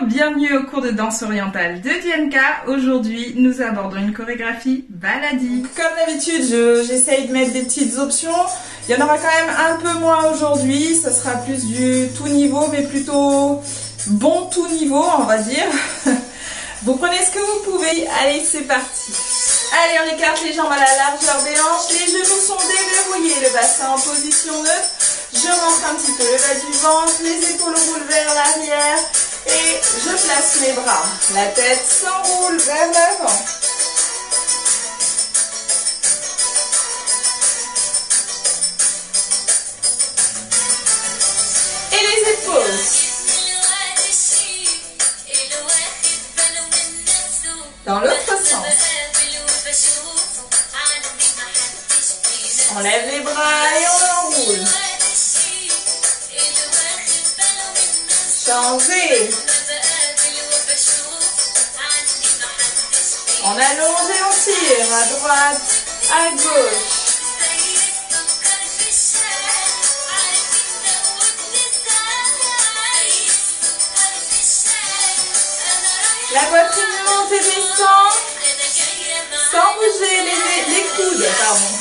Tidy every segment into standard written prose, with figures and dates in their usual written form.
bienvenue au cours de danse orientale de DNK. Aujourd'hui, nous abordons une chorégraphie baladi. Comme d'habitude, j'essaye de mettre des petites options. Il y en aura quand même un peu moins aujourd'hui. Ça sera plus du tout niveau, mais plutôt bon tout niveau, on va dire. Vous prenez ce que vous pouvez. Allez, c'est parti. Allez, on écarte les jambes à la largeur des hanches. Les genoux sont déverrouillés. Le bassin en position neutre. Je monte un petit peu le bas du ventre. Les épaules roulent vers l'arrière. Et je place mes bras. La tête s'enroule vers l'avant. Et les épaules. Dans l'autre sens. On lève les bras et on enroule. Changez. On allonge et on tire à droite, à gauche. La poitrine monte et descend sans bouger les coudes, pardon.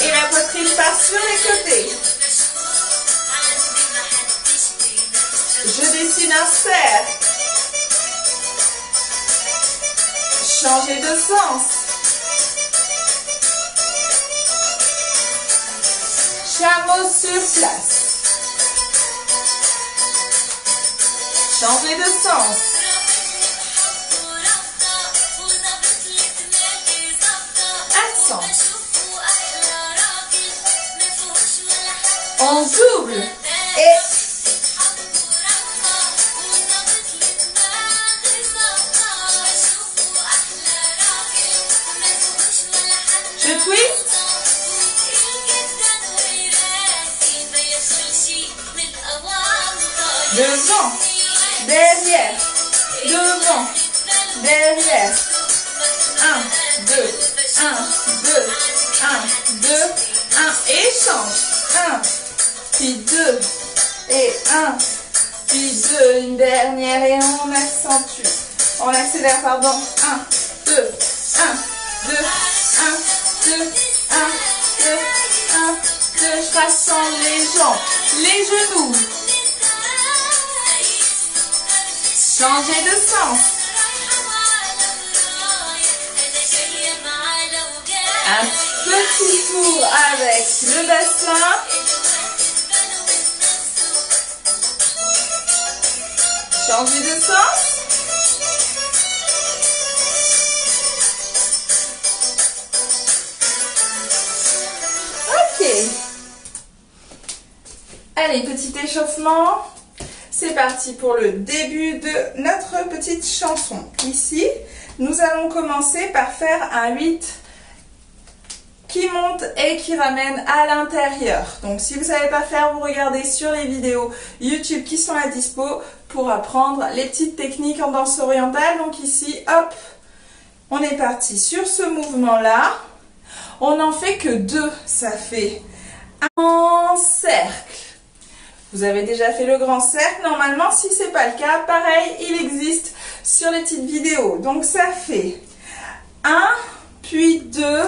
Et la poitrine part sur les côtés. Je dessine un cercle. Changez de sens. Chameau sur place. Changez de sens. Accent. On double. Et je twist. Devant, derrière, devant, derrière. 1, 2, 1, 2, 1, 2, 1. Et change. 1, puis 2, et 1, puis 2. Une dernière et on accentue. On accélère, pardon. 1, 2, 1, 2, 1, 2, 1, 2, 1, 2. Je rassemble les jambes, les genoux. Changez de sens. Un petit tour avec le bassin. Changez de sens. Ok. Allez, petit échauffement. C'est parti pour le début de notre petite chanson. Ici, nous allons commencer par faire un 8 qui monte et qui ramène à l'intérieur. Donc, si vous ne savez pas faire, vous regardez sur les vidéos YouTube qui sont à dispo pour apprendre les petites techniques en danse orientale. Donc ici, hop, on est parti sur ce mouvement-là. On n'en fait que 2, ça fait un cercle. Vous avez déjà fait le grand cercle. Normalement, si ce n'est pas le cas, pareil, il existe sur les petites vidéos. Donc, ça fait 1, puis 2,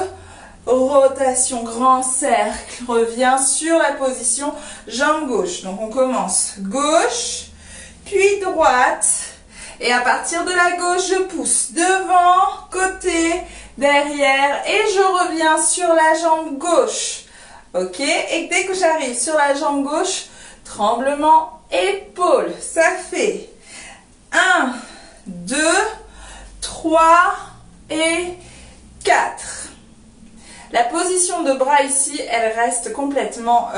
rotation, grand cercle. Revient sur la position jambe gauche. Donc, on commence gauche, puis droite. Et à partir de la gauche, je pousse devant, côté, derrière. Et je reviens sur la jambe gauche. Ok? Et dès que j'arrive sur la jambe gauche, tremblement, épaule, ça fait 1, 2, 3 et 4. La position de bras ici, elle reste complètement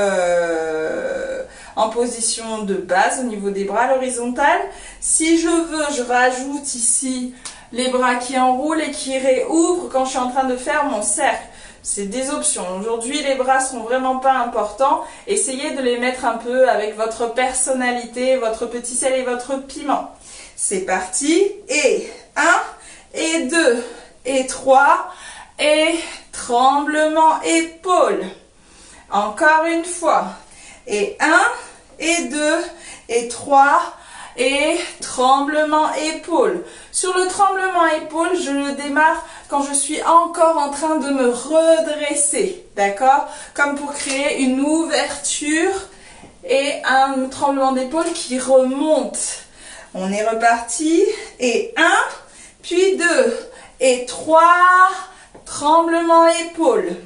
en position de base au niveau des bras, l'horizontale. Si je veux, je rajoute ici les bras qui enroulent et qui réouvrent quand je suis en train de faire mon cercle. C'est des options. Aujourd'hui, les bras sont vraiment pas importants. Essayez de les mettre un peu avec votre personnalité, votre petit sel et votre piment. C'est parti. Et 1, et 2, et 3, et tremblement épaule. Encore une fois. Et 1, et 2, et 3, et tremblement épaule. Sur le tremblement épaule, je le démarre quand je suis encore en train de me redresser, d'accord? Comme pour créer une ouverture et un tremblement d'épaule qui remonte. On est reparti, et 1, puis 2, et 3, tremblement épaule.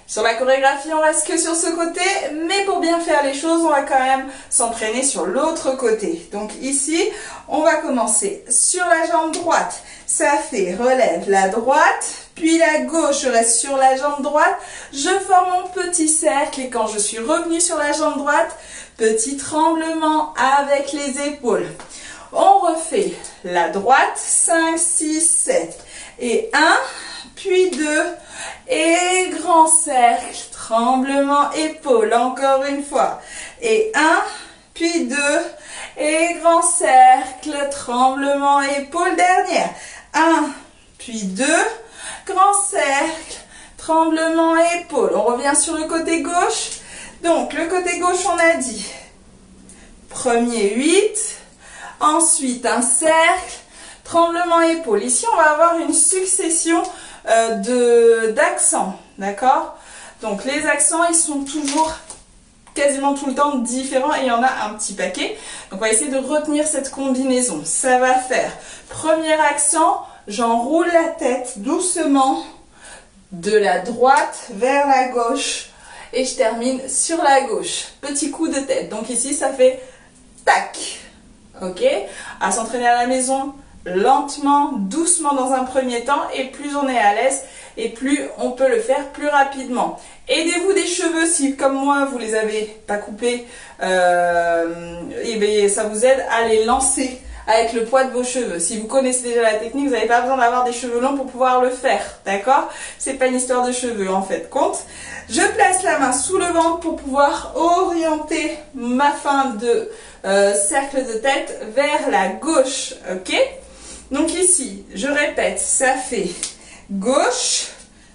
Sur la chorégraphie, on reste que sur ce côté, mais pour bien faire les choses, on va quand même s'entraîner sur l'autre côté. Donc ici, on va commencer sur la jambe droite. Ça fait relève la droite, puis la gauche, je reste sur la jambe droite. Je forme mon petit cercle et quand je suis revenue sur la jambe droite, petit tremblement avec les épaules. On refait la droite, 5, 6, 7 et 1, puis 2 et grand cercle, tremblement épaule, encore une fois, et 1, puis 2 et grand cercle, tremblement épaule, dernière, 1, puis 2, grand cercle, tremblement épaule. On revient sur le côté gauche, donc le côté gauche on a dit, premier 8, ensuite un cercle, tremblement épaule. Ici on va avoir une succession d'accents, d'accord? Donc les accents ils sont toujours quasiment tout le temps différents et il y en a un petit paquet. Donc on va essayer de retenir cette combinaison. Ça va faire premier accent, j'enroule la tête doucement de la droite vers la gauche et je termine sur la gauche. Petit coup de tête. Donc ici ça fait tac. Ok? À s'entraîner à la maison lentement, doucement dans un premier temps et plus on est à l'aise et plus on peut le faire plus rapidement. Aidez-vous des cheveux si comme moi vous les avez pas coupés et bien ça vous aide à les lancer avec le poids de vos cheveux. Si vous connaissez déjà la technique, vous n'avez pas besoin d'avoir des cheveux longs pour pouvoir le faire, d'accord? C'est pas une histoire de cheveux en fait, compte. Je place la main sous le ventre pour pouvoir orienter ma fin de cercle de tête vers la gauche, ok? Donc ici, je répète, ça fait gauche,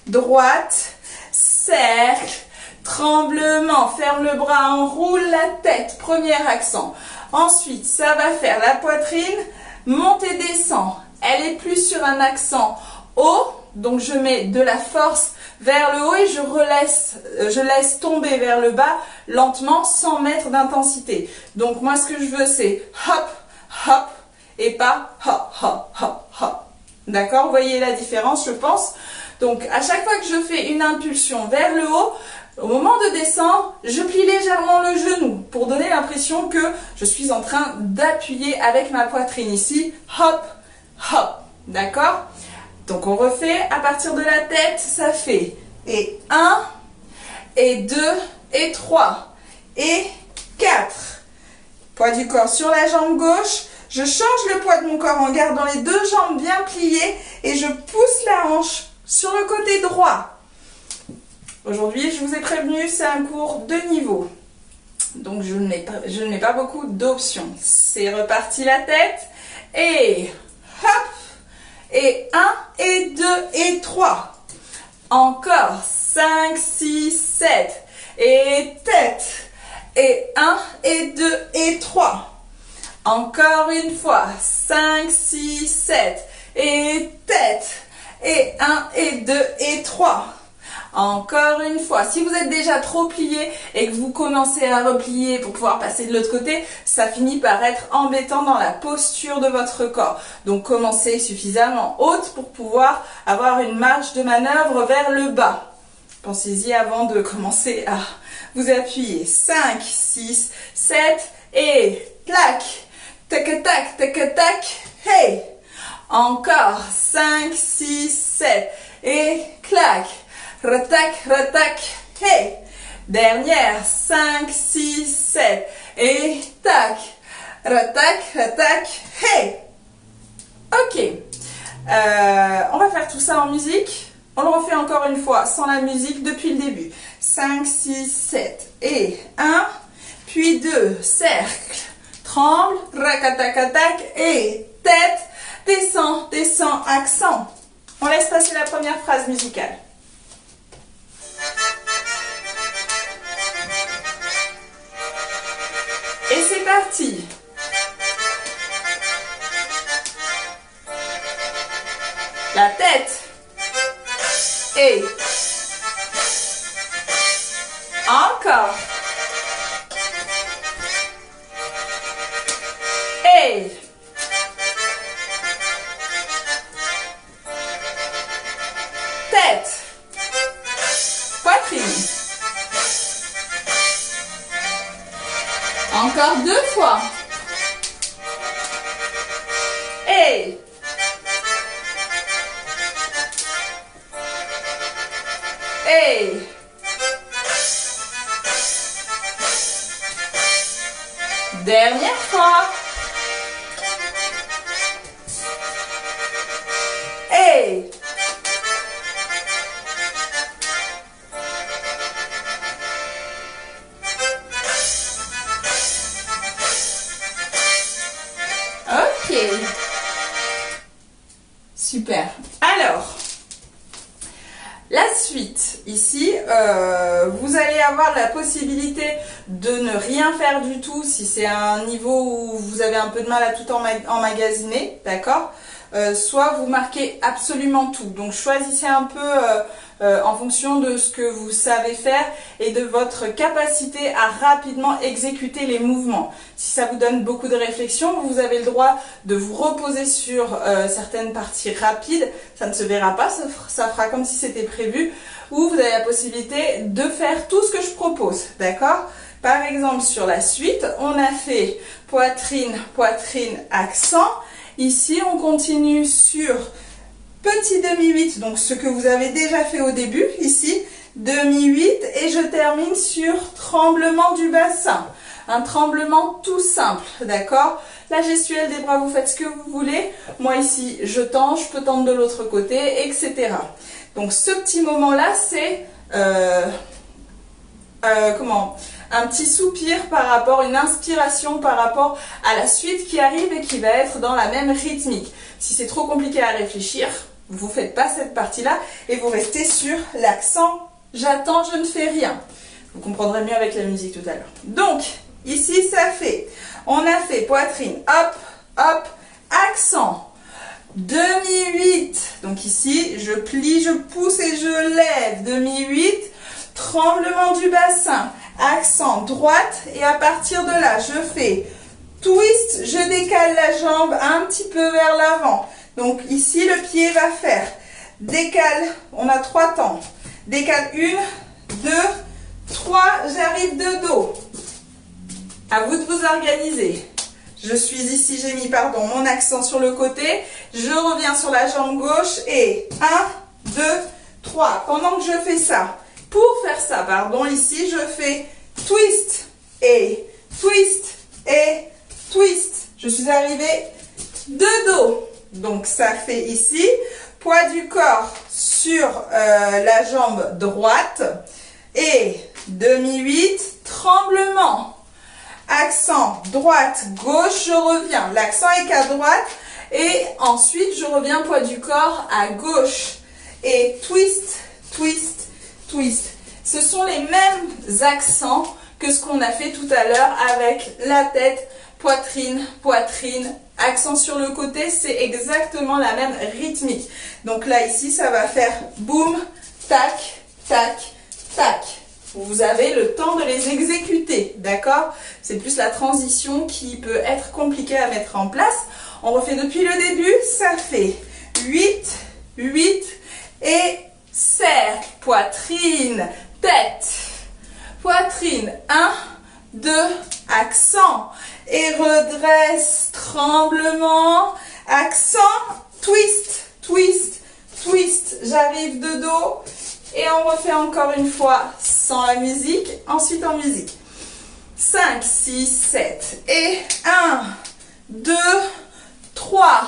droite, cercle, tremblement, ferme le bras, enroule la tête, premier accent. Ensuite, ça va faire la poitrine, monte et descend. Elle est plus sur un accent haut, donc je mets de la force vers le haut et je laisse tomber vers le bas lentement sans mettre d'intensité. Donc moi, ce que je veux, c'est hop, hop, et pas hop, hop, hop, hop. D'accord? Vous voyez la différence, je pense. Donc, à chaque fois que je fais une impulsion vers le haut, au moment de descendre, je plie légèrement le genou pour donner l'impression que je suis en train d'appuyer avec ma poitrine ici. Hop, hop. D'accord? Donc, on refait. À partir de la tête, ça fait et 1, et 2, et 3, et 4. Poids du corps sur la jambe gauche. Je change le poids de mon corps en gardant les deux jambes bien pliées et je pousse la hanche sur le côté droit. Aujourd'hui, je vous ai prévenu, c'est un cours de niveau. Donc, je ne mets pas beaucoup d'options. C'est reparti la tête. Et hop. Et 1, et 2, et 3. Encore 5, 6, 7. Et tête. Et 1, et 2, et 3. Encore une fois, 5, 6, 7, et tête, et 1, et 2, et 3. Encore une fois, si vous êtes déjà trop plié et que vous commencez à replier pour pouvoir passer de l'autre côté, ça finit par être embêtant dans la posture de votre corps. Donc commencez suffisamment haute pour pouvoir avoir une marge de manœuvre vers le bas. Pensez-y avant de commencer à vous appuyer. 5, 6, 7, et clac. Tac, tac, tac, tac, hey! Encore 5, 6, 7, et clac, retac, retac, hey! Dernière, 5, 6, 7, et tac, retac, retac, hey! Ok, on va faire tout ça en musique. On le refait encore une fois sans la musique depuis le début. 5, 6, 7, et 1, puis 2, cercle. Tremble, racatacatac, et tête, descend, descend, accent. On laisse passer la première phrase musicale. parti. La tête. Et encore. Et tête. Poitrine. Encore 2 fois. Et dernière fois. Et ok. Super. Alors, la suite, ici, vous allez avoir la possibilité de ne rien faire du tout si c'est un niveau où vous avez un peu de mal à tout emmagasiner, d'accord? Soit vous marquez absolument tout. Donc choisissez un peu en fonction de ce que vous savez faire et de votre capacité à rapidement exécuter les mouvements. Si ça vous donne beaucoup de réflexion, vous avez le droit de vous reposer sur certaines parties rapides. Ça ne se verra pas, ça fera comme si c'était prévu. Ou vous avez la possibilité de faire tout ce que je propose, d'accord? Par exemple, sur la suite, on a fait poitrine, poitrine, accent. Ici, on continue sur petit demi-8, donc ce que vous avez déjà fait au début, ici, demi-8, et je termine sur tremblement du bassin. Un tremblement tout simple, d'accord? La gestuelle des bras, vous faites ce que vous voulez. Moi ici, je tends, je peux tendre de l'autre côté, etc. Donc ce petit moment-là, c'est un petit soupir par rapport, une inspiration par rapport à la suite qui arrive et qui va être dans la même rythmique. Si c'est trop compliqué à réfléchir, vous ne faites pas cette partie-là et vous restez sur l'accent « j'attends, je ne fais rien ». Vous comprendrez mieux avec la musique tout à l'heure. Donc, ici, ça fait, on a fait poitrine, hop, hop, accent, demi-8. Donc ici, je plie, je pousse et je lève, demi-8, tremblement du bassin, accent, droite, et à partir de là, je fais twist, je décale la jambe un petit peu vers l'avant. Donc ici, le pied va faire décale, on a 3 temps. Décale 1, 2, 3, j'arrive de dos. À vous de vous organiser. Je suis ici, j'ai mis, pardon, mon accent sur le côté. Je reviens sur la jambe gauche et 1, 2, 3. Pendant que je fais ça, pour faire ça, pardon, ici, je fais twist et twist et twist. Je suis arrivée de dos. Donc, ça fait ici, poids du corps sur la jambe droite et demi-8, tremblement. Accent, droite, gauche, je reviens. L'accent est qu'à droite et ensuite, je reviens poids du corps à gauche. Et twist, twist, twist. Ce sont les mêmes accents que ce qu'on a fait tout à l'heure avec la tête, poitrine, poitrine, accent sur le côté, c'est exactement la même rythmique. Donc là, ici, ça va faire boum, tac, tac, tac. Vous avez le temps de les exécuter, d'accord? C'est plus la transition qui peut être compliquée à mettre en place. On refait depuis le début, ça fait 8, 8 et cercle, poitrine, tête, poitrine, 1, 2, accent et redresse, tremblement, accent, twist, twist, twist, j'arrive de dos et on refait encore une fois sans la musique, ensuite en musique. 5, 6, 7 et 1, 2, 3,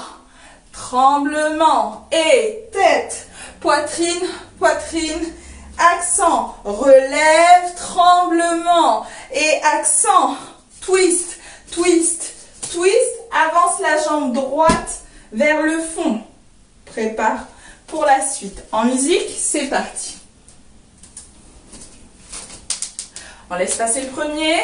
tremblement et tête, poitrine, poitrine, accent, relève, tremblement et accent, twist, twist, twist, avance la jambe droite vers le fond. Prépare pour la suite. En musique, c'est parti. On laisse passer le premier.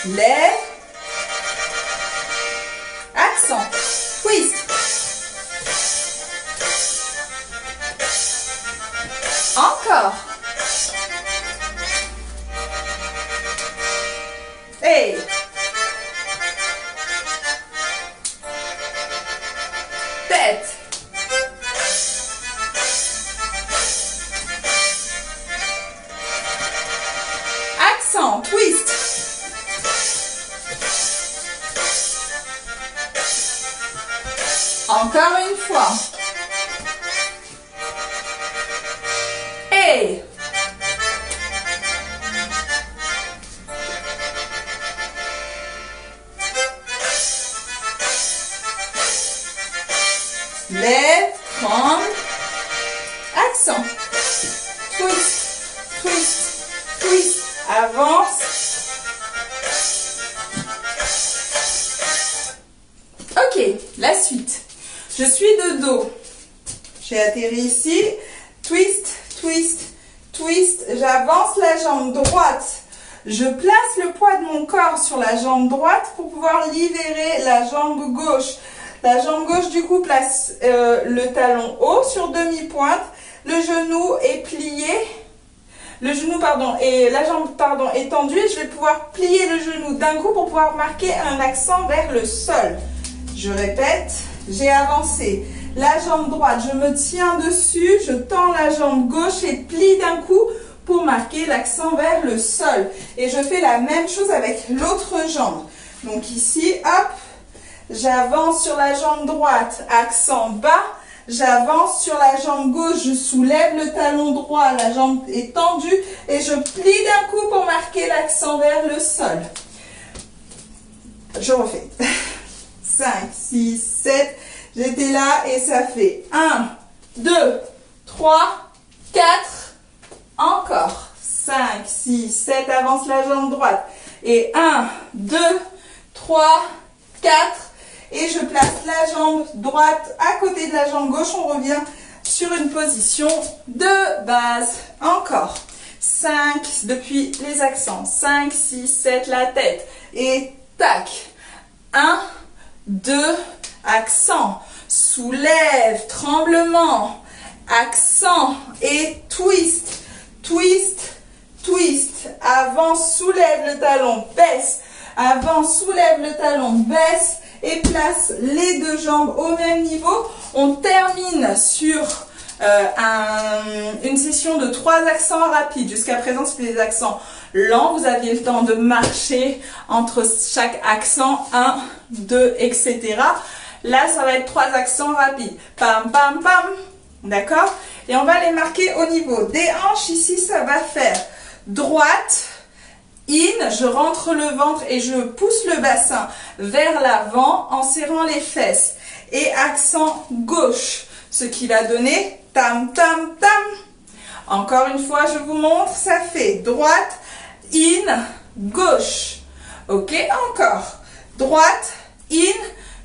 lève, accent, twist. Encore. Et tête. Accent, twist. Encore une fois. Et lève, tremble, accent, twist, twist, twist, avance. Ok, la suite. Je suis de dos. J'ai atterri ici, twist, twist, twist, j'avance la jambe droite. Je place le poids de mon corps sur la jambe droite pour pouvoir libérer la jambe gauche. La jambe gauche, du coup, place le talon haut sur demi-pointe. Le genou est plié. Le genou, pardon, et la jambe, pardon, est tendue. Et je vais pouvoir plier le genou d'un coup pour pouvoir marquer un accent vers le sol. Je répète, j'ai avancé. La jambe droite, je me tiens dessus. Je tends la jambe gauche et plie d'un coup pour marquer l'accent vers le sol. Et je fais la même chose avec l'autre jambe. Donc ici, hop. J'avance sur la jambe droite, accent bas. J'avance sur la jambe gauche, je soulève le talon droit, la jambe est tendue et je plie d'un coup pour marquer l'accent vers le sol. Je refais. 5, 6, 7. J'étais là et ça fait 1, 2, 3, 4. Encore. 5, 6, 7. Avance la jambe droite. Et 1, 2, 3, 4. Et je place la jambe droite à côté de la jambe gauche. On revient sur une position de base. Encore. 5, depuis les accents. 5, 6, 7, la tête. Et tac. 1, 2, accent. Soulève, tremblement. Accent et twist. Twist, twist. Avance, soulève le talon, baisse. Avance, soulève le talon, baisse. Et place les deux jambes au même niveau. On termine sur une session de 3 accents rapides. Jusqu'à présent, c'était des accents lents. Vous aviez le temps de marcher entre chaque accent. 1, 2, etc. Là, ça va être 3 accents rapides. Pam, pam, pam. D'accord? Et on va les marquer au niveau des hanches. Ici, ça va faire droite. In, je rentre le ventre et je pousse le bassin vers l'avant en serrant les fesses. Et accent gauche, ce qui va donner tam, tam, tam. Encore une fois, je vous montre, ça fait droite, in, gauche. Ok, encore. Droite, in,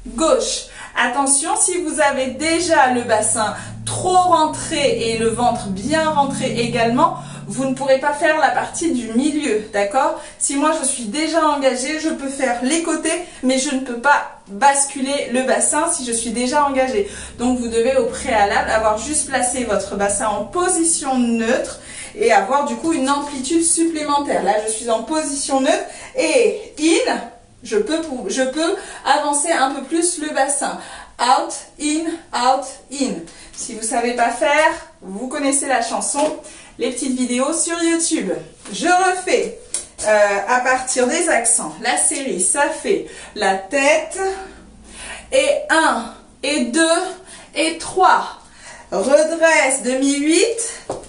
gauche. Attention, si vous avez déjà le bassin trop rentré et le ventre bien rentré également, vous ne pourrez pas faire la partie du milieu, d'accord? Si moi je suis déjà engagée, je peux faire les côtés, mais je ne peux pas basculer le bassin si je suis déjà engagée. Donc vous devez au préalable avoir juste placé votre bassin en position neutre et avoir du coup une amplitude supplémentaire. Là je suis en position neutre et in, je peux avancer un peu plus le bassin. Out, in, out, in. Si vous ne savez pas faire, vous connaissez la chanson. Les petites vidéos sur YouTube. Je refais à partir des accents. La série, ça fait la tête. Et 1, et 2, et 3. Redresse, demi-8.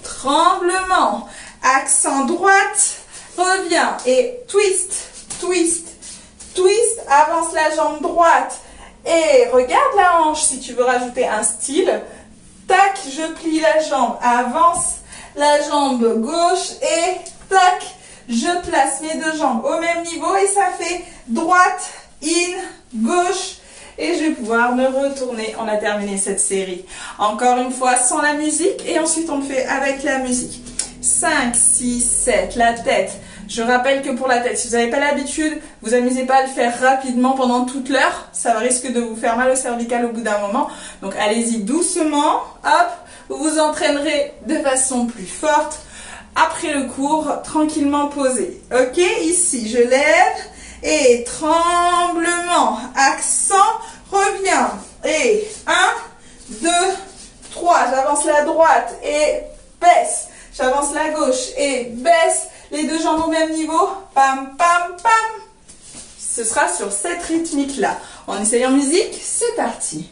Tremblement. Accent droite. Reviens. Et twist, twist, twist. Avance la jambe droite. Et regarde la hanche si tu veux rajouter un style. Tac, je plie la jambe. Avance la jambe gauche et tac, je place mes deux jambes au même niveau et ça fait droite, in, gauche et je vais pouvoir me retourner. On a terminé cette série. Encore une fois sans la musique et ensuite on le fait avec la musique. 5, 6, 7, la tête. Je rappelle que pour la tête, si vous n'avez pas l'habitude, vous amusez pas à le faire rapidement pendant toute l'heure, ça risque de vous faire mal au cervical au bout d'un moment. Donc allez-y doucement, hop, vous vous entraînerez de façon plus forte. Après le cours, tranquillement posé. Ok, ici je lève et tremblement, accent, reviens. Et 1, 2, 3, j'avance la droite et baisse. J'avance la gauche et baisse. Les deux jambes au même niveau. Pam, pam, pam. Ce sera sur cette rythmique-là. On essaye en musique, c'est parti.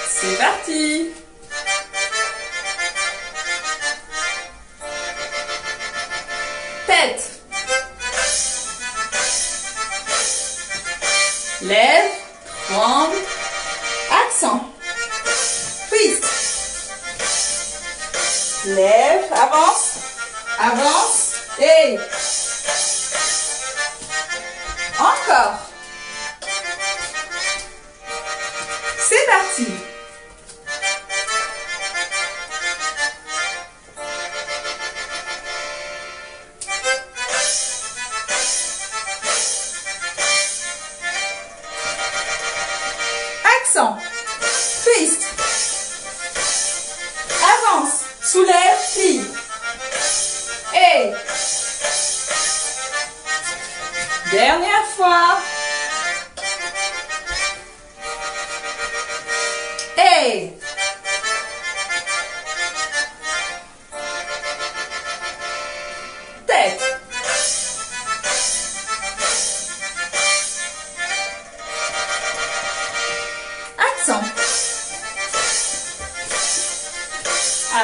C'est parti. Tête. Lève, tremble, accent. Twist. Lève, avance, avance et encore. C'est parti. Twist. Avance. Soulève, plie. Et dernière fois. Et tête. Accent.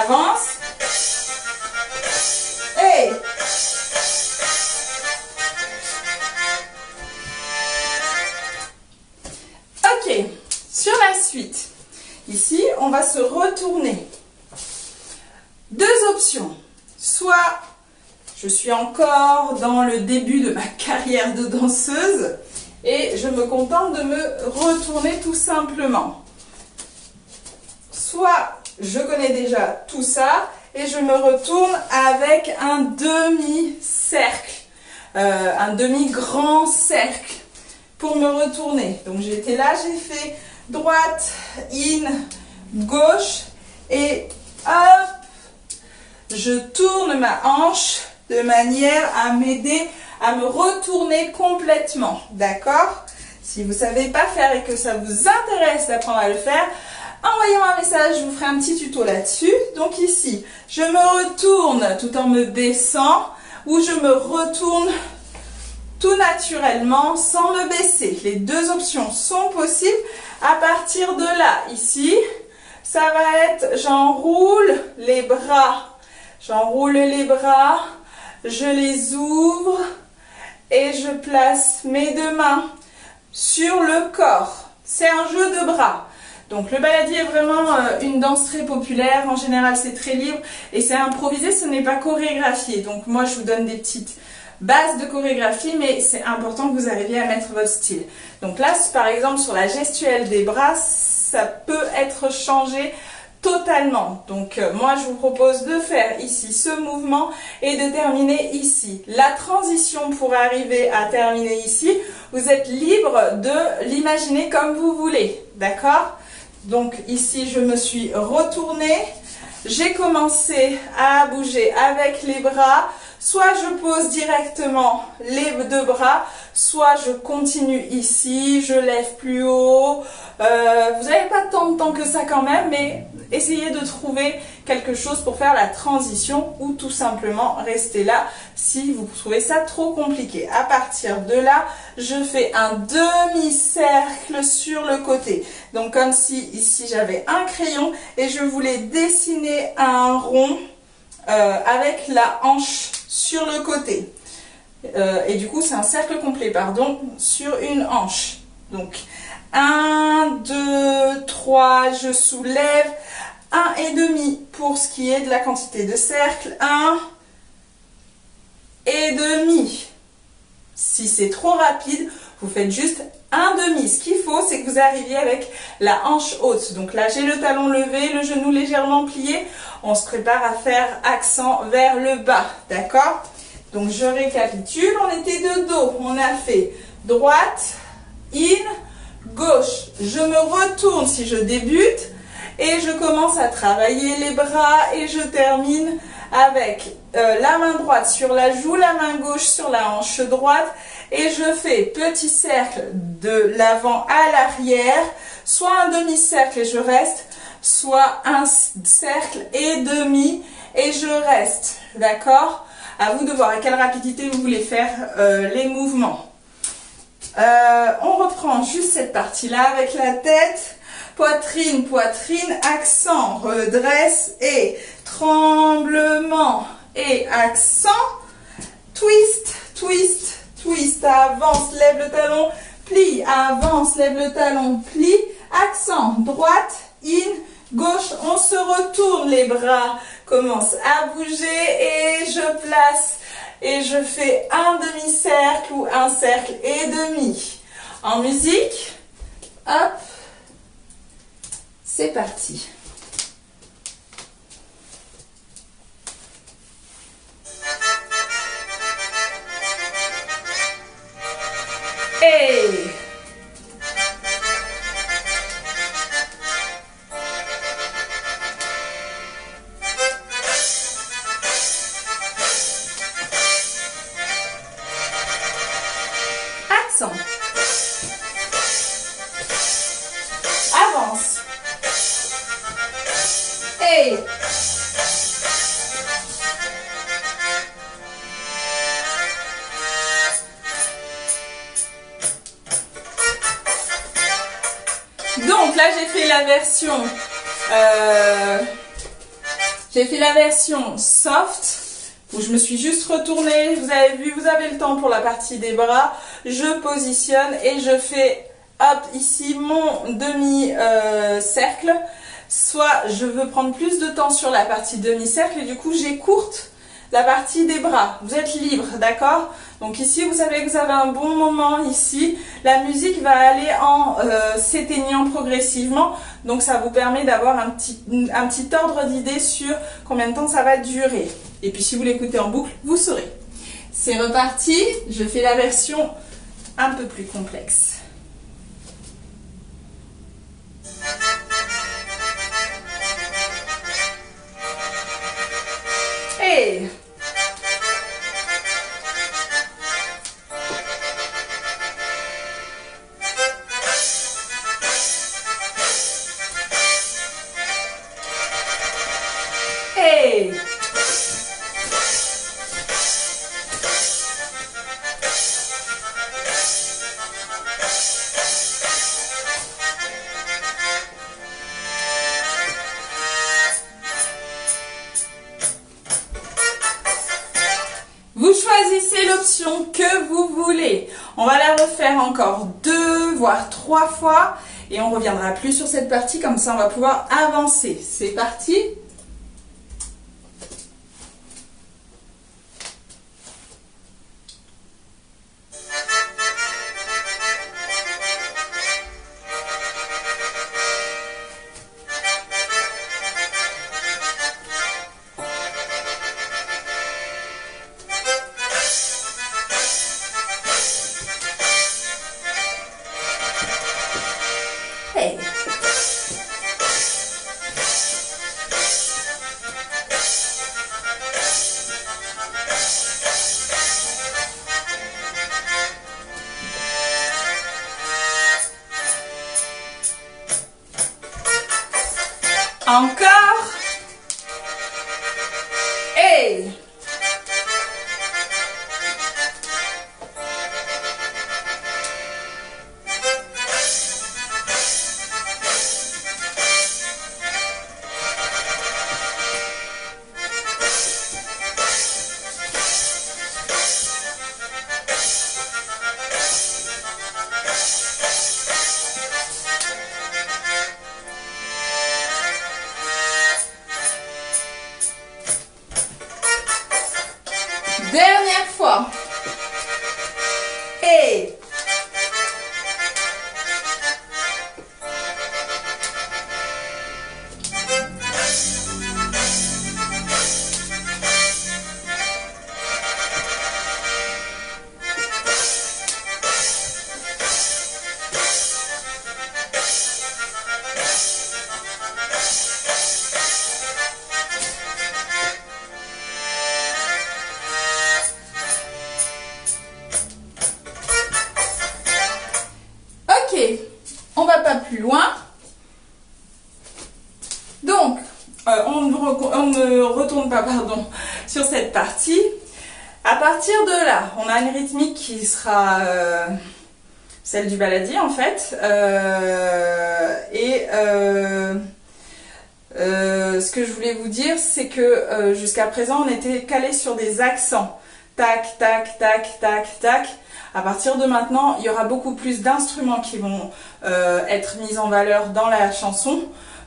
Avance. Et ok, sur la suite, ici, on va se retourner. Deux options. Soit je suis encore dans le début de ma carrière de danseuse et je me contente de me retourner tout simplement. Soit je connais déjà tout ça et je me retourne avec un demi-cercle, un demi-grand cercle pour me retourner. Donc j'étais là, j'ai fait droite, in, gauche et hop, je tourne ma hanche de manière à m'aider à me retourner complètement. D'accord? Si vous ne savez pas faire et que ça vous intéresse d'apprendre à le faire, envoyez-moi un message, je vous ferai un petit tuto là-dessus. Donc ici, je me retourne tout en me baissant ou je me retourne tout naturellement sans me baisser. Les deux options sont possibles. À partir de là, ici, ça va être j'enroule les bras. J'enroule les bras, je les ouvre et je place mes deux mains sur le corps. C'est un jeu de bras. Donc le baladier est vraiment une danse très populaire. En général, c'est très libre et c'est improvisé, ce n'est pas chorégraphié. Donc moi, je vous donne des petites bases de chorégraphie, mais c'est important que vous arriviez à mettre votre style. Donc là, par exemple, sur la gestuelle des bras, ça peut être changé totalement. Donc moi je vous propose de faire ici ce mouvement et de terminer ici. La transition pour arriver à terminer ici, vous êtes libre de l'imaginer comme vous voulez. D'accord? Donc ici je me suis retournée, j'ai commencé à bouger avec les bras. Soit je pose directement les deux bras, soit je continue ici, je lève plus haut. Vous n'avez pas tant de temps que ça quand même, mais essayez de trouver quelque chose pour faire la transition ou tout simplement rester là si vous trouvez ça trop compliqué. À partir de là, je fais un demi-cercle sur le côté. Donc comme si ici j'avais un crayon et je voulais dessiner un rond avec la hanche sur le côté. Et du coup, c'est un cercle complet, pardon, sur une hanche. Donc, 1, 2, 3, je soulève, 1,5 pour ce qui est de la quantité de cercles, 1,5. Si c'est trop rapide, Vous faites juste un demi. Ce qu'il faut, c'est que vous arriviez avec la hanche haute. Donc là, j'ai le talon levé, le genou légèrement plié. On se prépare à faire accent vers le bas. D'accord? Donc je récapitule. On était de dos. On a fait droite, in, gauche. Je me retourne si je débute. Et je commence à travailler les bras. Et je termine avec la main droite sur la joue, la main gauche sur la hanche droite. Et je fais petit cercle de l'avant à l'arrière, soit un demi-cercle et je reste, soit un cercle et demi et je reste. D'accord? À vous de voir à quelle rapidité vous voulez faire les mouvements. On reprend juste cette partie-là avec la tête. Poitrine, poitrine, accent, redresse et tremblement et accent, twist, twist, twist, avance, lève le talon, plie, avance, lève le talon, plie, accent, droite, in, gauche, on se retourne, les bras commencent à bouger et je place et je fais un demi-cercle ou un cercle et demi. En musique, hop, c'est parti. Et accent. Avance. Et donc là j'ai fait la version soft où je me suis juste retournée. Vous avez vu, vous avez le temps pour la partie des bras. Je positionne et je fais hop ici mon demi cercle. Soit je veux prendre plus de temps sur la partie demi-cercle et du coup j'écourte la partie des bras. Vous êtes libre, d'accord? Donc ici, vous savez que vous avez un bon moment ici. La musique va aller en s'éteignant progressivement. Donc ça vous permet d'avoir un petit ordre d'idée sur combien de temps ça va durer. Et puis si vous l'écoutez en boucle, vous saurez. C'est reparti. Je fais la version un peu plus complexe. Et vous choisissez l'option que vous voulez. On va la refaire encore 2 voire 3 fois et on reviendra plus sur cette partie, comme ça on va pouvoir avancer. C'est parti. Hey. Encore. Et Ok, on va pas plus loin. Donc, on ne retourne pas, pardon, sur cette partie. À partir de là, on a une rythmique qui sera celle du baladier en fait. Ce que je voulais vous dire, c'est que jusqu'à présent, on était calé sur des accents. Tac, tac, tac, tac, tac. À partir de maintenant, il y aura beaucoup plus d'instruments qui vont être mis en valeur dans la chanson.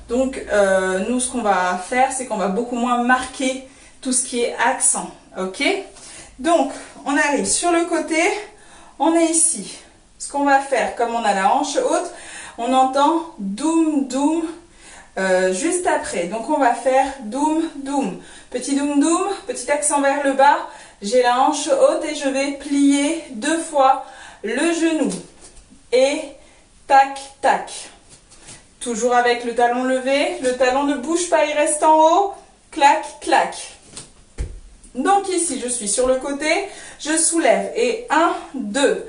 Donc, nous, ce qu'on va faire, c'est qu'on va beaucoup moins marquer tout ce qui est accent. Ok? Donc, on arrive sur le côté, on est ici. Ce qu'on va faire, comme on a la hanche haute, on entend doum, doum juste après. Donc, on va faire doum, doum. Petit doum, doum, petit accent vers le bas. J'ai la hanche haute et je vais plier 2 fois le genou. Et tac, tac. Toujours avec le talon levé. Le talon ne bouge pas, il reste en haut. Clac, clac. Donc ici, je suis sur le côté. Je soulève. Et 1, 2.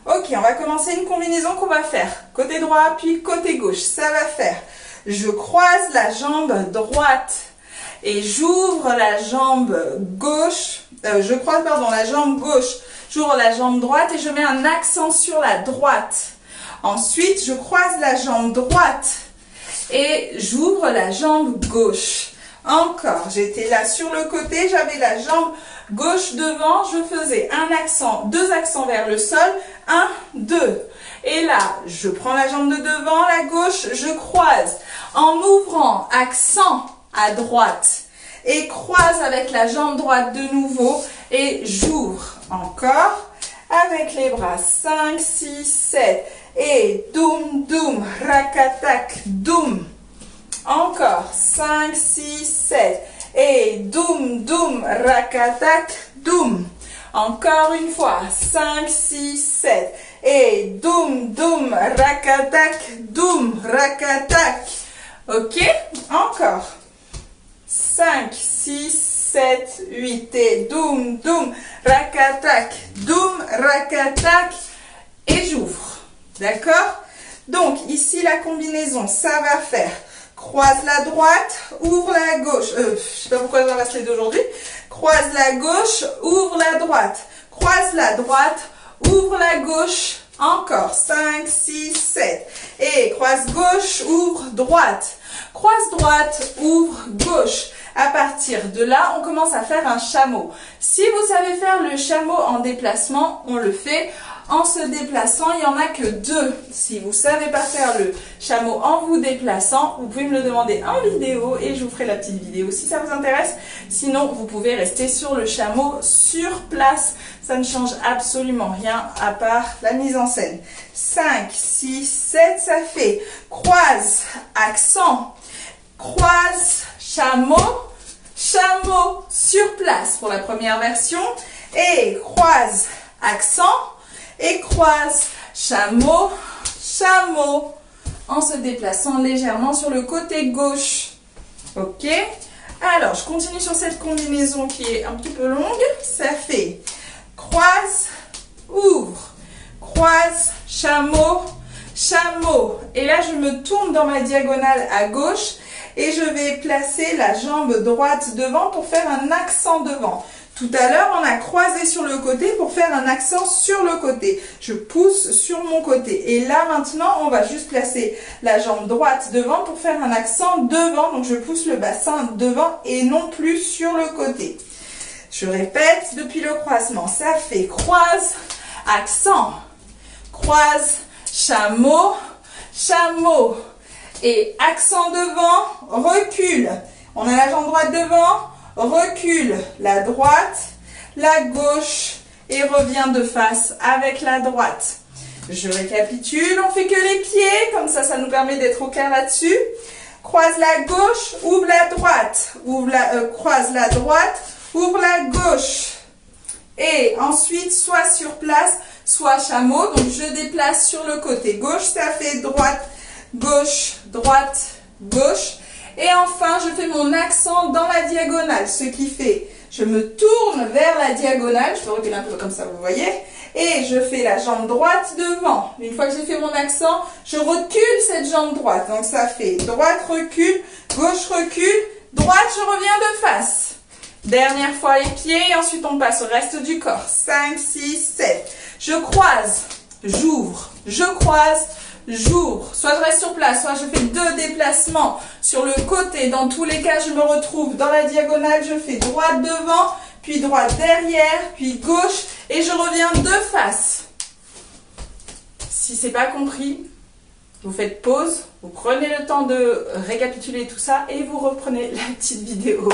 Ok, on va commencer une combinaison qu'on va faire. Côté droit, puis côté gauche. Ça va faire. Je croise la jambe droite. Et j'ouvre la jambe gauche. Je croise, pardon, la jambe gauche. J'ouvre la jambe droite et je mets un accent sur la droite. Ensuite, je croise la jambe droite et j'ouvre la jambe gauche. Encore, j'étais là sur le côté, j'avais la jambe gauche devant, je faisais un accent, 2 accents vers le sol, 1, 2. Et là, je prends la jambe de devant, la gauche, je croise en ouvrant, accent à droite. Et croise avec la jambe droite de nouveau et j'ouvre encore avec les bras 5, 6, 7 et doum, doum, rakatak, doum. Encore 5, 6, 7 et doum, doum, rakatak, doum. Encore une fois 5, 6, 7 et doum, doum, rakatak, doum, rakatak. Ok, encore 5, 6, 7, 8 et doum, doum, rakatak, doum, rakatak et j'ouvre. D'accord? Donc ici la combinaison, ça va faire croise la droite, ouvre la gauche. Je sais pas pourquoi je reste les deux aujourd'hui. Croise la gauche, ouvre la droite. Croise la droite, ouvre la gauche. Encore 5, 6, 7. Et croise gauche, ouvre droite. Croise droite, ouvre gauche. À partir de là, on commence à faire un chameau. Si vous savez faire le chameau en déplacement, on le fait. En se déplaçant, il n'y en a que 2. Si vous ne savez pas faire le chameau en vous déplaçant, vous pouvez me le demander en vidéo et je vous ferai la petite vidéo si ça vous intéresse. Sinon, vous pouvez rester sur le chameau sur place. Ça ne change absolument rien à part la mise en scène. 5, 6, 7, ça fait croise, accent, croise, chameau, chameau sur place pour la première version et croise, accent, et croise, chameau, chameau, en se déplaçant légèrement sur le côté gauche. Ok? Alors, je continue sur cette combinaison qui est un petit peu longue. Ça fait croise, ouvre, croise, chameau, chameau. Et là, je me tourne dans ma diagonale à gauche et je vais placer la jambe droite devant pour faire un accent devant. Tout à l'heure, on a croisé sur le côté pour faire un accent sur le côté. Je pousse sur mon côté. Et là, maintenant, on va juste placer la jambe droite devant pour faire un accent devant. Donc, je pousse le bassin devant et non plus sur le côté. Je répète depuis le croisement. Ça fait croise, accent, croise, chameau, chameau. Et accent devant, recule. On a la jambe droite devant. Recule la droite, la gauche et revient de face avec la droite. Je récapitule, on fait que les pieds, comme ça nous permet d'être au clair là-dessus. Croise la gauche, ouvre la droite, croise la droite, ouvre la gauche. Et ensuite, soit sur place, soit chameau. Donc je déplace sur le côté gauche, ça fait droite, gauche, droite, gauche. Et enfin, je fais mon accent dans la diagonale, ce qui fait, je me tourne vers la diagonale, je peux reculer un peu comme ça, vous voyez, Et je fais la jambe droite devant. Une fois que j'ai fait mon accent, je recule cette jambe droite. Donc ça fait droite, recule, gauche, recule, droite, je reviens de face. Dernière fois les pieds et ensuite on passe au reste du corps. 5, 6, 7. Je croise, j'ouvre, je croise, j'ouvre. Soit je reste sur place, soit je fais 2 déplacements sur le côté. Dans tous les cas, je me retrouve dans la diagonale. Je fais droite devant, puis droite derrière, puis gauche et je reviens de face. Si c'est pas compris, vous faites pause, vous prenez le temps de récapituler tout ça et vous reprenez la petite vidéo.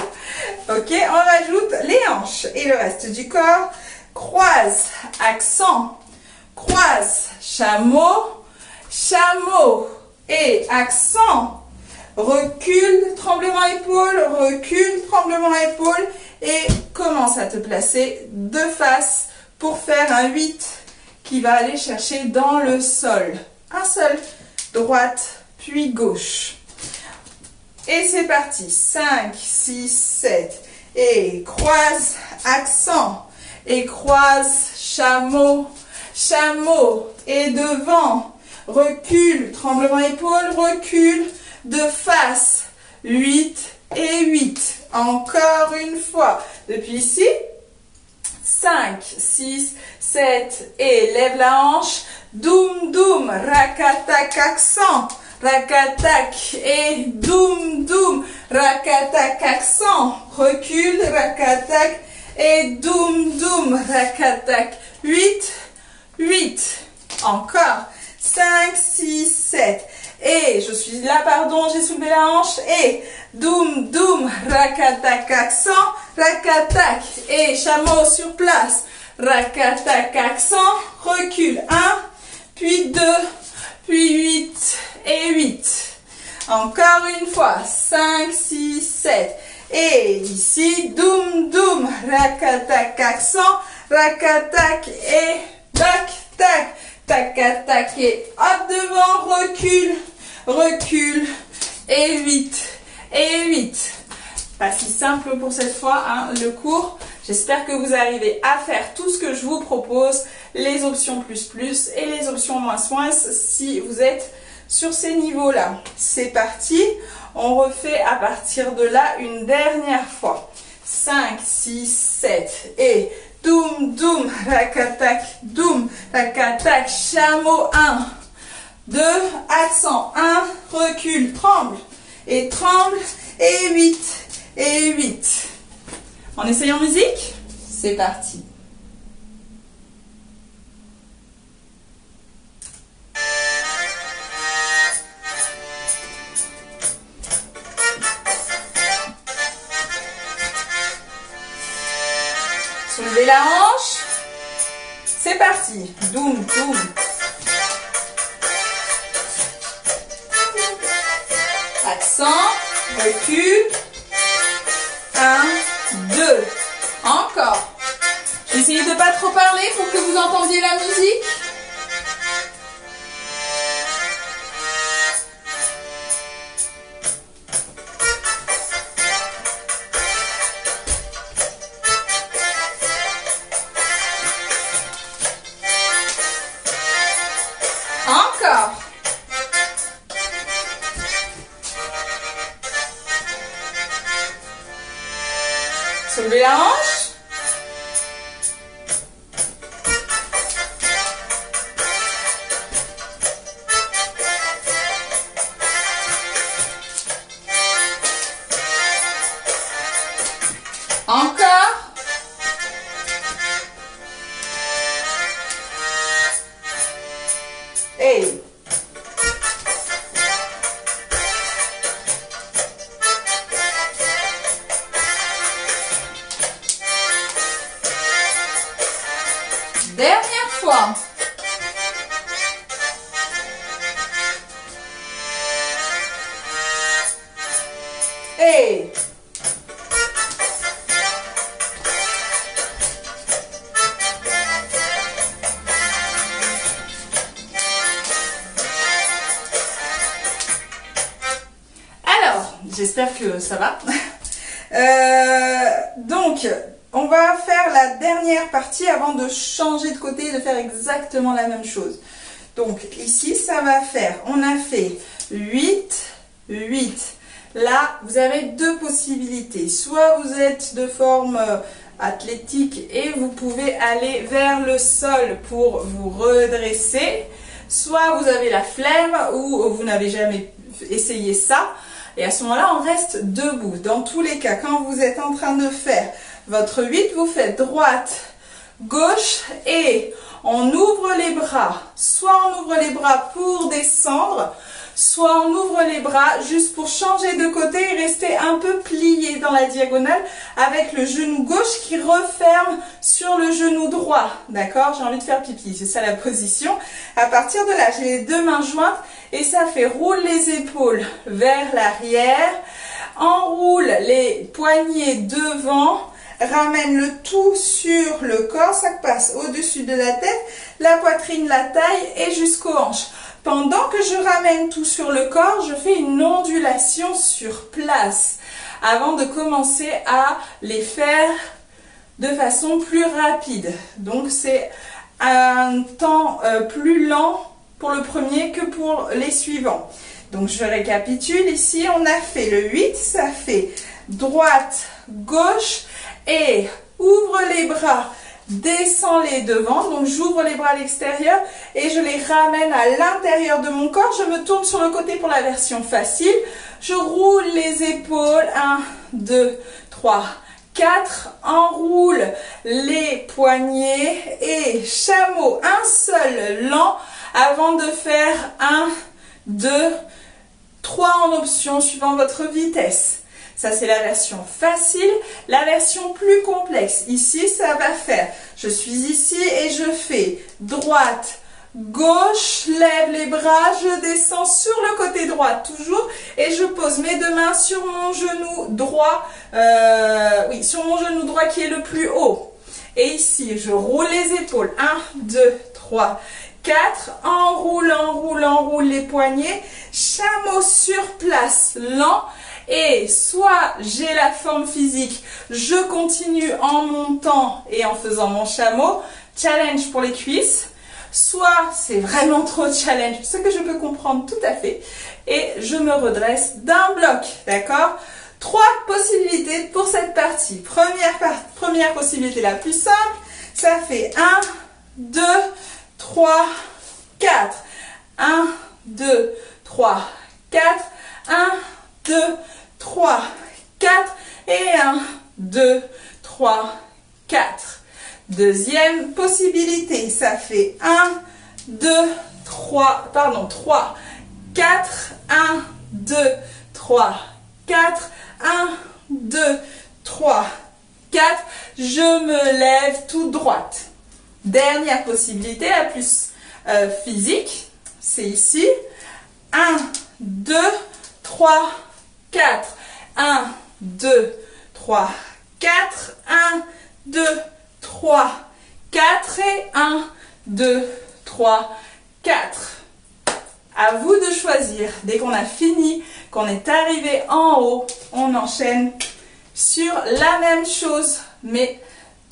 Ok, on rajoute les hanches et le reste du corps. Croise, accent, croise, chameau, chameau et accent. Recule, tremblement épaule, recule, tremblement épaule et commence à te placer de face pour faire un 8 qui va aller chercher dans le sol. Un seul. Droite, puis gauche. Et c'est parti. 5, 6, 7. Et croise, accent. Et croise, chameau, chameau. Et devant, recule, tremblement épaule, recule, de face. 8 et 8. Encore une fois. Depuis ici. 5, 6, 7. Et lève la hanche. Doum, doum, rakatak, accent, rakatak, et doum, doum, rakatak, accent, recule, rakatak, et doum, doum, rakatak, 8, 8, encore, 5, 6, 7, et je suis là, pardon, j'ai soulevé la hanche, et doum, doum, rakatak, accent, rakatak, et chameau sur place, rakatak, accent, recule, 1, puis 2, puis 8 et 8. Encore une fois, 5, 6, 7. Et ici, doum, doum, rakatak, accent, rakatak et tac, tac, tac, tac, et hop devant, recule, recule, et 8, et 8. Pas si simple pour cette fois, hein, le cours. J'espère que vous arrivez à faire tout ce que je vous propose, les options plus et les options moins si vous êtes sur ces niveaux-là. C'est parti, on refait à partir de là une dernière fois. 5, 6, 7 et doum, doum, rakatak, chameau 1, 2, accent 1, recule, tremble, et 8, et 8. En essayant musique, c'est parti. Soulevez la hanche. C'est parti. Doum, doum. Accent, recule. 1, 2. Encore. J'essaye de pas trop parler pour que vous entendiez la musique. Encore. Soulevez la hanche. Encore. Et dernière fois. Et alors, j'espère que ça va. Donc, On va faire la dernière partie avant de changer de côté et de faire exactement la même chose. Donc ici, ça va faire, on a fait 8, 8. Là, vous avez deux possibilités. Soit vous êtes de forme athlétique et vous pouvez aller vers le sol pour vous redresser. Soit vous avez la flemme ou vous n'avez jamais essayé ça. Et à ce moment-là, on reste debout. Dans tous les cas, quand vous êtes en train de faire votre 8, vous faites droite, gauche et on ouvre les bras. Soit on ouvre les bras pour descendre, soit on ouvre les bras juste pour changer de côté et rester un peu plié dans la diagonale avec le genou gauche qui referme sur le genou droit. D'accord? J'ai envie de faire pipi, c'est ça la position. À partir de là, j'ai les deux mains jointes et ça fait roule les épaules vers l'arrière, enroule les poignets devant, ramène le tout sur le corps, ça passe au-dessus de la tête, la poitrine, la taille et jusqu'aux hanches. Pendant que je ramène tout sur le corps, je fais une ondulation sur place avant de commencer à les faire de façon plus rapide. Donc c'est un temps plus lent pour le premier que pour les suivants. Donc je récapitule, ici on a fait le 8, ça fait droite, gauche et ouvre les bras. Descends les devant, donc j'ouvre les bras à l'extérieur et je les ramène à l'intérieur de mon corps. Je me tourne sur le côté pour la version facile. Je roule les épaules, 1, 2, 3, 4. Enroule les poignets et chameau, un seul lent avant de faire 1, 2, 3 en option suivant votre vitesse. Ça, c'est la version facile. La version plus complexe, ici, ça va faire, je suis ici et je fais droite, gauche, lève les bras, je descends sur le côté droit, toujours, et je pose mes deux mains sur mon genou droit, sur mon genou droit qui est le plus haut. Et ici, je roule les épaules, 1, 2, 3, 4, enroule les poignets, chameau sur place, lent. Et soit j'ai la forme physique, je continue en montant et en faisant mon chameau, challenge pour les cuisses, soit c'est vraiment trop challenge, ce que je peux comprendre tout à fait, et je me redresse d'un bloc, d'accord? 3 possibilités pour cette partie. Première possibilité la plus simple, ça fait 1, 2, 3, 4. 1, 2, 3, 4. 1, 2, 3, 4 et 1, 2, 3, 4. Deuxième possibilité, ça fait 1, 2, 3, 4, 1, 2, 3, 4, 1, 2, 3, 4. Je me lève toute droite. Dernière possibilité, la plus physique, c'est ici. 1, 2, 3, 4. 1, 2, 3, 4. 1, 2, 3, 4. Et 1, 2, 3, 4. À vous de choisir. Dès qu'on a fini, qu'on est arrivé en haut, on enchaîne sur la même chose. Mais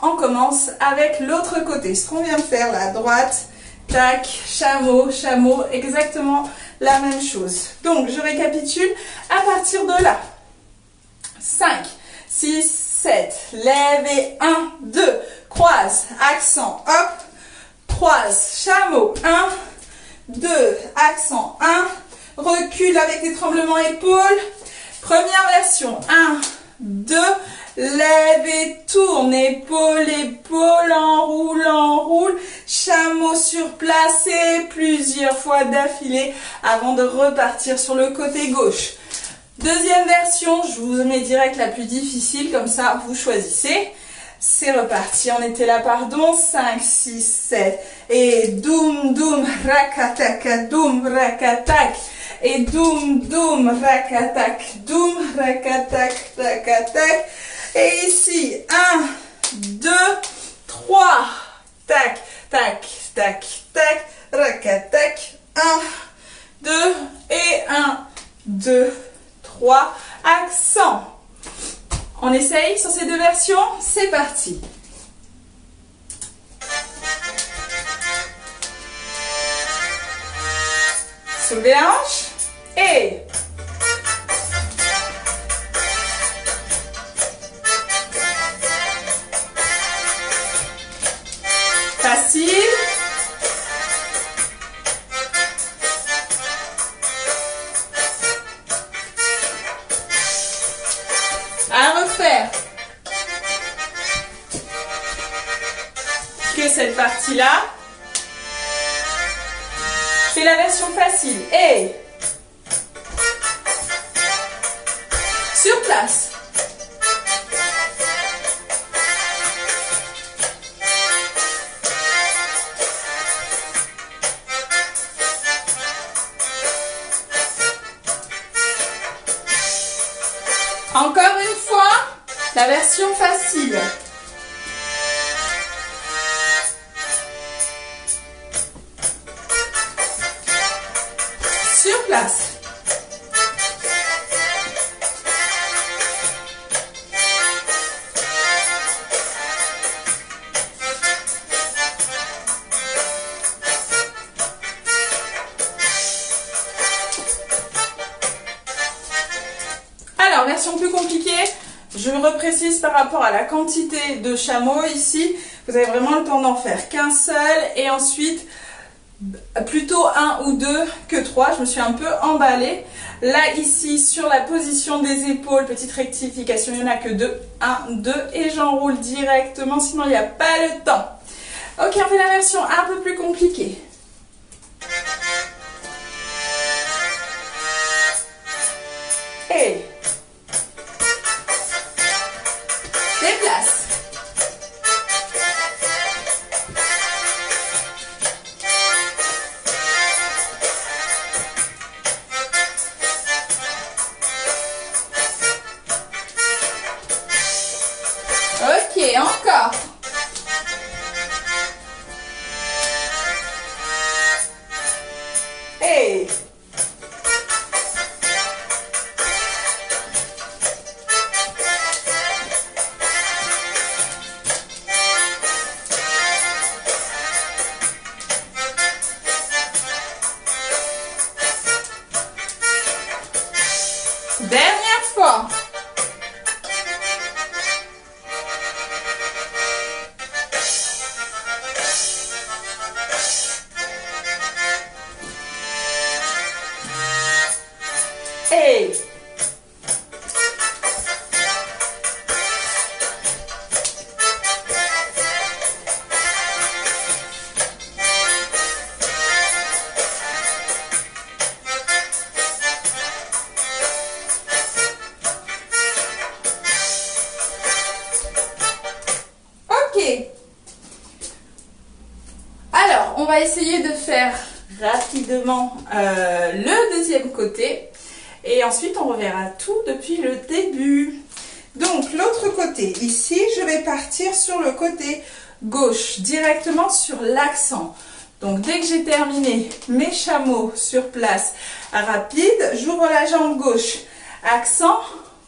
on commence avec l'autre côté. Ce qu'on vient de faire là, droite, tac, chameau, chameau, exactement la même chose. Donc, je récapitule à partir de là. 5, 6, 7, lève et 1, 2, croise, accent, hop, croise, chameau, 1, 2, accent, 1, recule avec des tremblements épaules. Première version, 1, 2, lève et tourne, épaule, épaule, enroule, chameau sur place et plusieurs fois d'affilée avant de repartir sur le côté gauche. Deuxième version, je vous mets direct la plus difficile, comme ça vous choisissez. C'est reparti, on était là, pardon, 5, 6, 7, et doum, doum, rakataka, doum, rakatak, et doum, doum, rakatak, doum, rakatak, rakatak, et ici, 1, 2, 3, tac, tac, tac, tac, rakatak, 1, 2, et 1, 2, 3, accent. On essaye sur ces deux versions, c'est parti. Soulevez la hanche et facile. À refaire. Que cette partie-là. Je fais la version facile. Et sur place. Encore une fois, la version facile. Sur place. Alors, version plus compliquée, je reprécise par rapport à la quantité de chameaux ici. Vous avez vraiment le temps d'en faire qu'un seul et ensuite plutôt un ou deux que trois. Je me suis un peu emballée. Là, ici, sur la position des épaules, petite rectification, il n'y en a que deux. Un, deux et j'enroule directement, sinon il n'y a pas le temps. Ok, on fait la version un peu plus compliquée. Et déplace. Ok, encore. Et dernière fois. Et ok. Alors, on va essayer de faire rapidement le deuxième côté. Et ensuite, on reverra tout depuis le début. Donc, l'autre côté. Ici, je vais partir sur le côté gauche, directement sur l'accent. Donc, dès que j'ai terminé mes chameaux sur place rapide, j'ouvre la jambe gauche. Accent,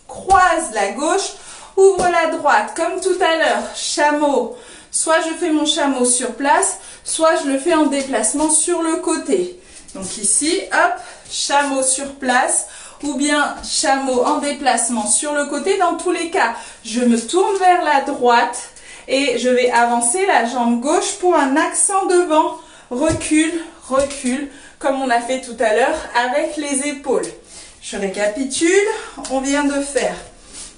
croise la gauche, ouvre la droite. Comme tout à l'heure, chameau. Soit je fais mon chameau sur place, soit je le fais en déplacement sur le côté. Donc ici, hop, chameau sur place. Ou bien chameau en déplacement sur le côté. Dans tous les cas, je me tourne vers la droite et je vais avancer la jambe gauche pour un accent devant. Recule, recule, comme on a fait tout à l'heure avec les épaules. Je récapitule, on vient de faire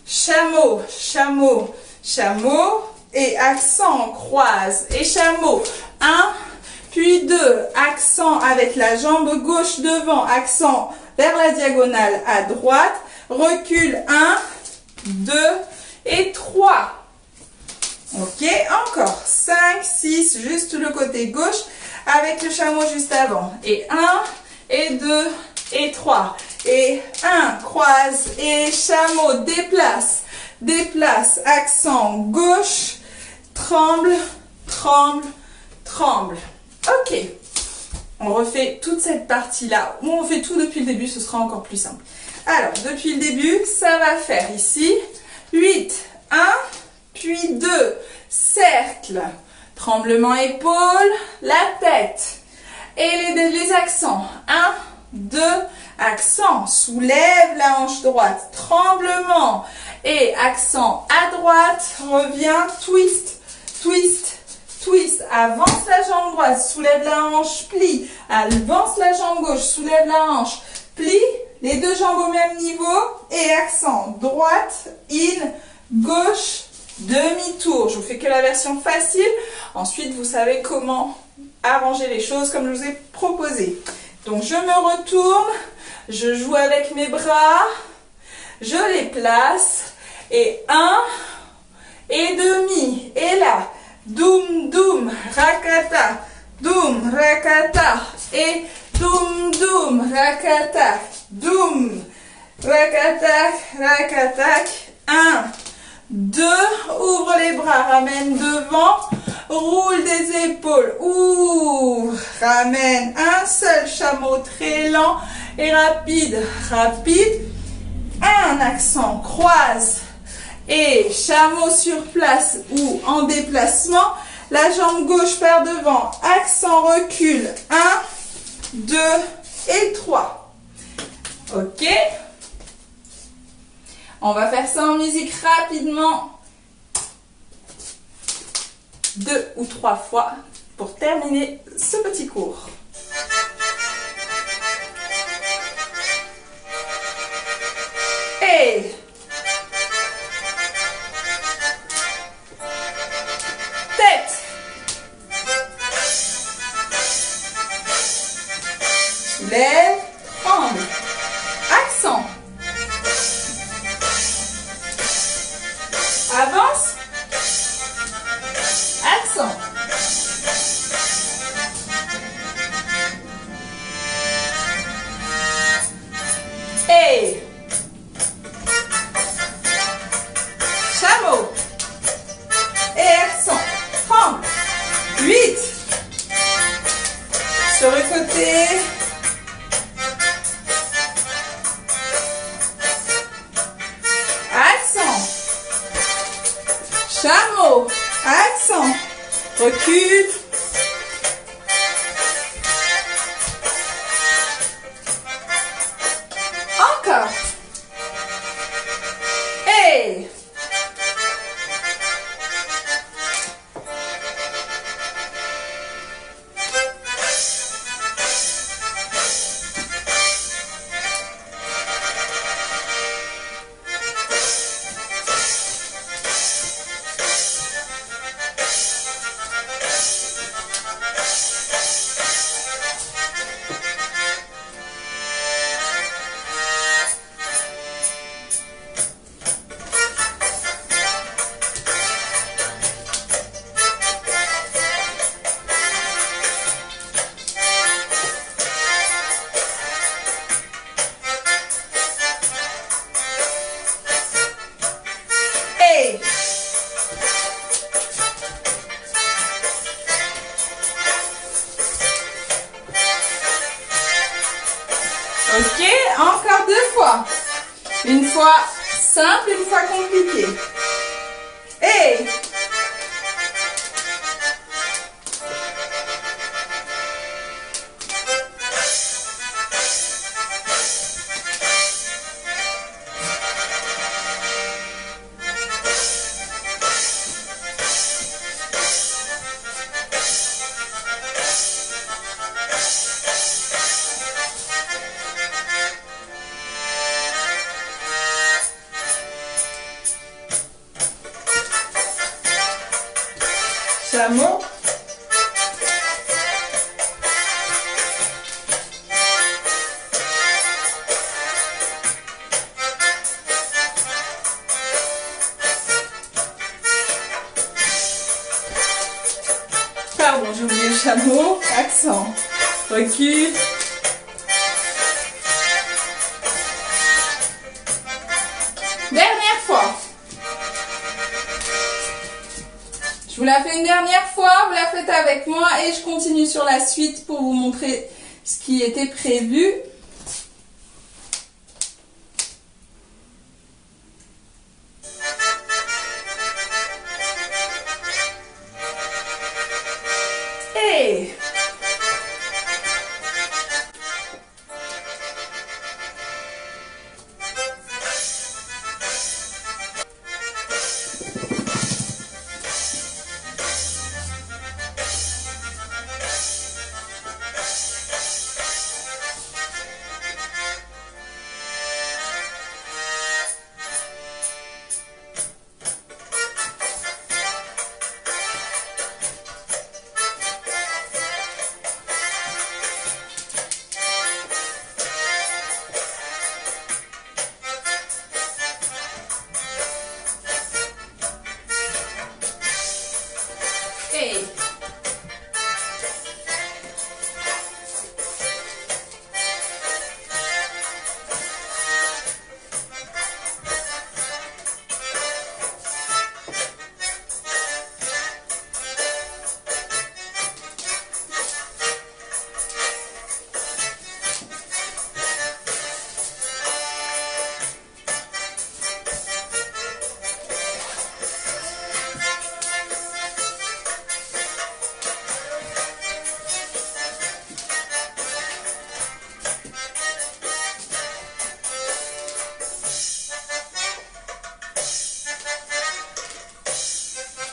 chameau, chameau, chameau et accent, croise et chameau. 1, puis 2, accent avec la jambe gauche devant, accent vers la diagonale à droite, recule 1, 2 et 3. Ok, encore 5, 6, juste le côté gauche avec le chameau juste avant. Et 1, et 2, et 3. Et 1, croise et chameau, déplace, déplace, accent gauche, tremble, tremble, tremble. Ok. On refait toute cette partie-là. On refait tout depuis le début, ce sera encore plus simple. Alors, depuis le début, ça va faire ici 8, 1, puis 2, cercle, tremblement épaule, la tête. Et les accents, 1, 2, accent, soulève la hanche droite, tremblement. Et accent à droite, revient, twist, twist, twist. Avance la jambe droite, soulève la hanche, plie. Avance la jambe gauche, soulève la hanche, plie. Les deux jambes au même niveau. Et accent, droite, in, gauche, demi-tour. Je vous fais que la version facile. Ensuite, vous savez comment arranger les choses comme je vous ai proposé. Donc, je me retourne, je joue avec mes bras, je les place. Et 1 et demi. Et là, doum, doum, rakata, doum, rakata. Et doum, doum, rakata, doum, rakata, rakatak. 1, 2, ouvre les bras, ramène devant, roule des épaules, ouvre, ramène, un seul chameau très lent et rapide, rapide. Un accent, croise. Et chameau sur place ou en déplacement, la jambe gauche par devant, accent recul, 1, 2 et 3. Ok? On va faire ça en musique rapidement, 2 ou 3 fois pour terminer ce petit cours. Et soulève, tremble, accent, avance, accent, et chameau, et accent, tremble, 8, sur le côté, chameau, accent, recule, encore, et ok, encore 2 fois. Une fois simple, une fois compliquée. Et chameau, pardon, j'ai oublié le chameau, accent, recule, dernière fois. Je vous la fais une dernière fois, vous la faites avec moi et je continue sur la suite pour vous montrer ce qui était prévu.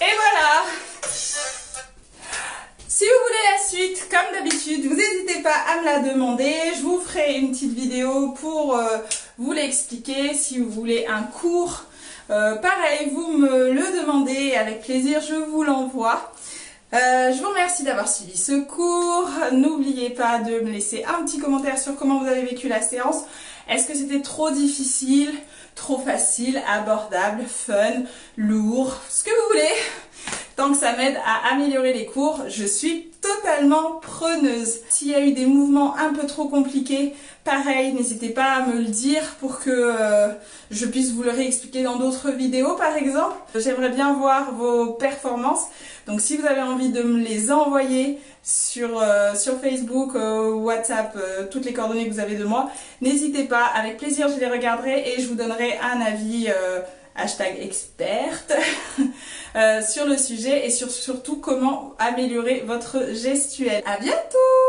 Et voilà. Si vous voulez la suite, comme d'habitude, vous n'hésitez pas à me la demander. Je vous ferai une petite vidéo pour vous l'expliquer. Si vous voulez un cours, pareil, vous me le demandez et avec plaisir, je vous l'envoie. Je vous remercie d'avoir suivi ce cours. N'oubliez pas de me laisser un petit commentaire sur comment vous avez vécu la séance. Est-ce que c'était trop difficile, trop facile, abordable, fun, lourd, ce que vous voulez? Tant que ça m'aide à améliorer les cours, je suis totalement preneuse. S'il y a eu des mouvements un peu trop compliqués, pareil, n'hésitez pas à me le dire pour que je puisse vous le réexpliquer dans d'autres vidéos par exemple. J'aimerais bien voir vos performances. Donc si vous avez envie de me les envoyer sur Facebook, WhatsApp, toutes les coordonnées que vous avez de moi, n'hésitez pas, avec plaisir je les regarderai et je vous donnerai un avis #experte sur le sujet et surtout comment améliorer votre gestuelle. À bientôt!